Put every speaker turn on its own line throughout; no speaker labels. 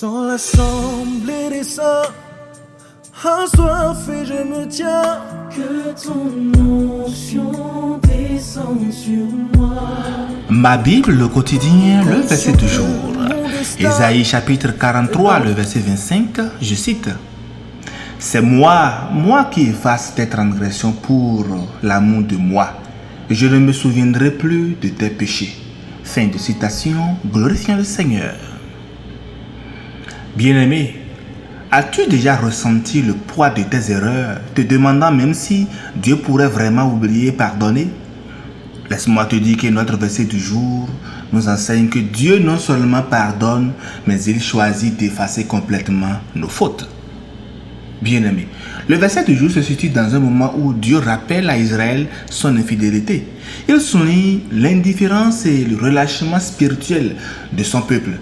Dans l'assemblée des saints, assoiffé je me tiens.
Que ton onction descende sur moi.
Ma Bible, le quotidien, le verset du jour. Ésaïe chapitre 43, le verset 25, je cite. C'est moi qui efface tes transgressions pour l'amour de moi. Et je ne me souviendrai plus de tes péchés. Fin de citation, glorifiant le Seigneur. Bien-aimé, as-tu déjà ressenti le poids de tes erreurs, te demandant même si Dieu pourrait vraiment oublier et pardonner? Laisse-moi te dire que notre verset du jour nous enseigne que Dieu non seulement pardonne, mais il choisit d'effacer complètement nos fautes. Bien-aimé, le verset du jour se situe dans un moment où Dieu rappelle à Israël son infidélité. Il souligne l'indifférence et le relâchement spirituel de son peuple.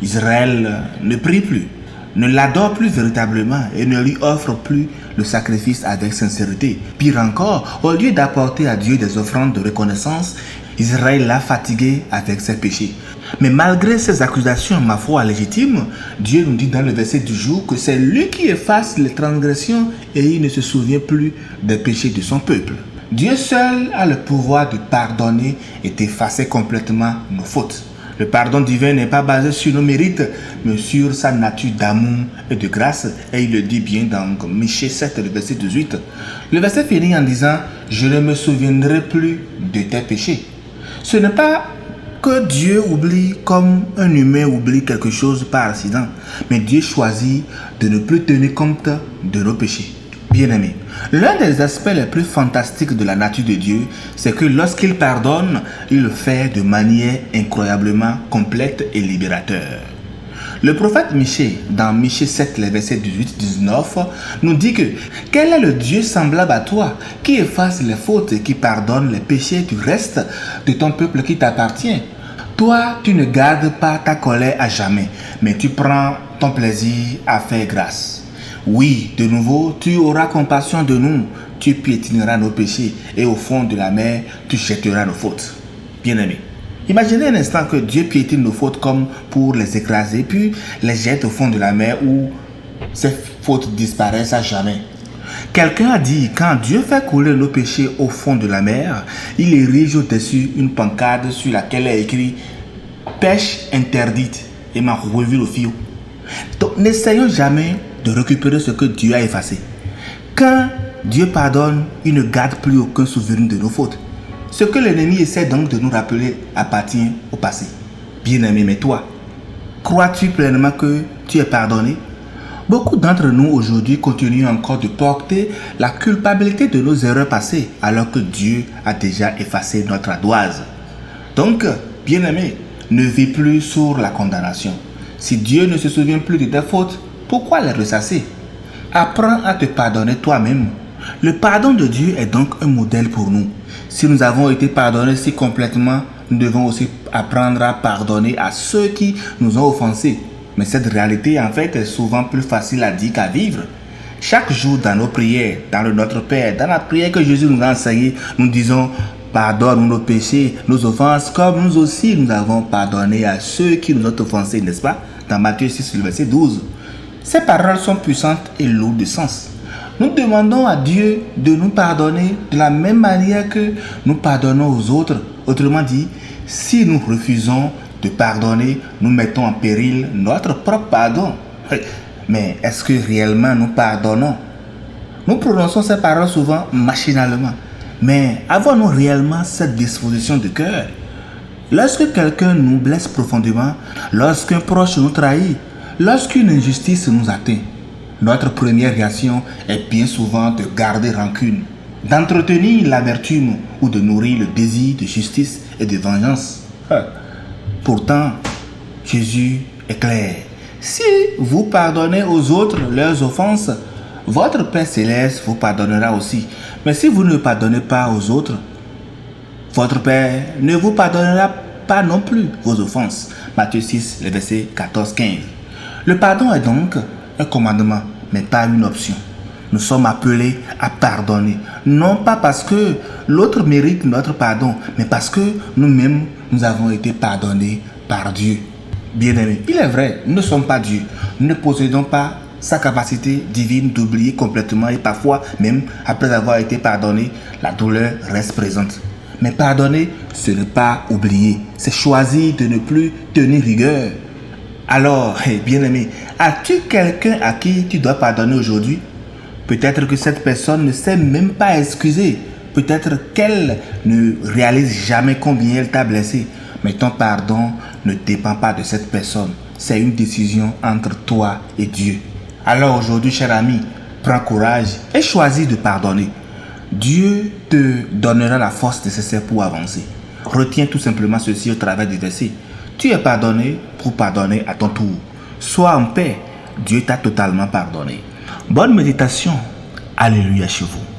Israël ne prie plus, ne l'adore plus véritablement et ne lui offre plus le sacrifice avec sincérité. Pire encore, au lieu d'apporter à Dieu des offrandes de reconnaissance, Israël l'a fatigué avec ses péchés. Mais malgré ces accusations, ma foi, légitimes, Dieu nous dit dans le verset du jour que c'est lui qui efface les transgressions et il ne se souvient plus des péchés de son peuple. Dieu seul a le pouvoir de pardonner et d'effacer complètement nos fautes. Le pardon divin n'est pas basé sur nos mérites, mais sur sa nature d'amour et de grâce. Et il le dit bien dans Michée 7, le verset 18. Le verset finit en disant « Je ne me souviendrai plus de tes péchés ». Ce n'est pas que Dieu oublie comme un humain oublie quelque chose par accident, mais Dieu choisit de ne plus tenir compte de nos péchés. Bien-aimés, l'un des aspects les plus fantastiques de la nature de Dieu, c'est que lorsqu'il pardonne, il le fait de manière incroyablement complète et libérateur. Le prophète Michée, dans Michée 7, les versets 18-19, nous dit que « Quel est le Dieu semblable à toi, qui efface les fautes et qui pardonne les péchés du reste de ton peuple qui t'appartient? Toi, tu ne gardes pas ta colère à jamais, mais tu prends ton plaisir à faire grâce. Oui, de nouveau, tu auras compassion de nous, tu piétineras nos péchés et au fond de la mer, tu jetteras nos fautes. » Bien-aimés, imaginez un instant que Dieu piétine nos fautes comme pour les écraser, puis les jette au fond de la mer où ces fautes disparaissent à jamais. Quelqu'un a dit, quand Dieu fait couler nos péchés au fond de la mer, il érige au-dessus une pancarte sur laquelle est écrit « Pêche interdite » et m'a revu le fil. Donc n'essayons jamais de récupérer ce que Dieu a effacé. Quand Dieu pardonne, il ne garde plus aucun souvenir de nos fautes. Ce que l'ennemi essaie donc de nous rappeler appartient au passé. Bien-aimé, mais toi, crois-tu pleinement que tu es pardonné? Beaucoup d'entre nous aujourd'hui continuent encore de porter la culpabilité de nos erreurs passées alors que Dieu a déjà effacé notre ardoise. Donc, bien-aimé, ne vis plus sur la condamnation. Si Dieu ne se souvient plus de tes fautes, pourquoi les ressasser? Apprends à te pardonner toi-même. Le pardon de Dieu est donc un modèle pour nous. Si nous avons été pardonnés si complètement, nous devons aussi apprendre à pardonner à ceux qui nous ont offensés. Mais cette réalité, en fait, est souvent plus facile à dire qu'à vivre. Chaque jour, dans nos prières, dans le Notre Père, dans la prière que Jésus nous a enseignée, nous disons « Pardonne nos péchés, nos offenses, comme nous aussi nous avons pardonné à ceux qui nous ont offensés, n'est-ce pas ?» Dans Matthieu 6, le verset 12. Ces paroles sont puissantes et lourdes de sens. Nous demandons à Dieu de nous pardonner de la même manière que nous pardonnons aux autres. Autrement dit, si nous refusons de pardonner, nous mettons en péril notre propre pardon. Mais est-ce que réellement nous pardonnons? Nous prononçons ces paroles souvent machinalement. Mais avons-nous réellement cette disposition de cœur? Lorsque quelqu'un nous blesse profondément, lorsqu'un proche nous trahit, lorsqu'une injustice nous atteint, notre première réaction est bien souvent de garder rancune, d'entretenir l'amertume ou de nourrir le désir de justice et de vengeance. Pourtant, Jésus est clair. Si vous pardonnez aux autres leurs offenses, votre Père Céleste vous pardonnera aussi. Mais si vous ne pardonnez pas aux autres, votre Père ne vous pardonnera pas non plus vos offenses. Matthieu 6, les versets 14-15. Le pardon est donc un commandement, mais pas une option. Nous sommes appelés à pardonner, non pas parce que l'autre mérite notre pardon, mais parce que nous-mêmes, nous avons été pardonnés par Dieu. Bien-aimé, il est vrai, nous ne sommes pas Dieu. Nous ne possédons pas sa capacité divine d'oublier complètement et parfois même après avoir été pardonné, la douleur reste présente. Mais pardonner, ce n'est pas oublier, c'est choisir de ne plus tenir rigueur. Alors, bien-aimé, as-tu quelqu'un à qui tu dois pardonner aujourd'hui? Peut-être que cette personne ne s'est même pas excusée. Peut-être qu'elle ne réalise jamais combien elle t'a blessé. Mais ton pardon ne dépend pas de cette personne. C'est une décision entre toi et Dieu. Alors aujourd'hui, cher ami, prends courage et choisis de pardonner. Dieu te donnera la force nécessaire pour avancer. Retiens tout simplement ceci au travers du verset. Tu es pardonné pour pardonner à ton tour. Sois en paix. Dieu t'a totalement pardonné. Bonne méditation. Alléluia chez vous.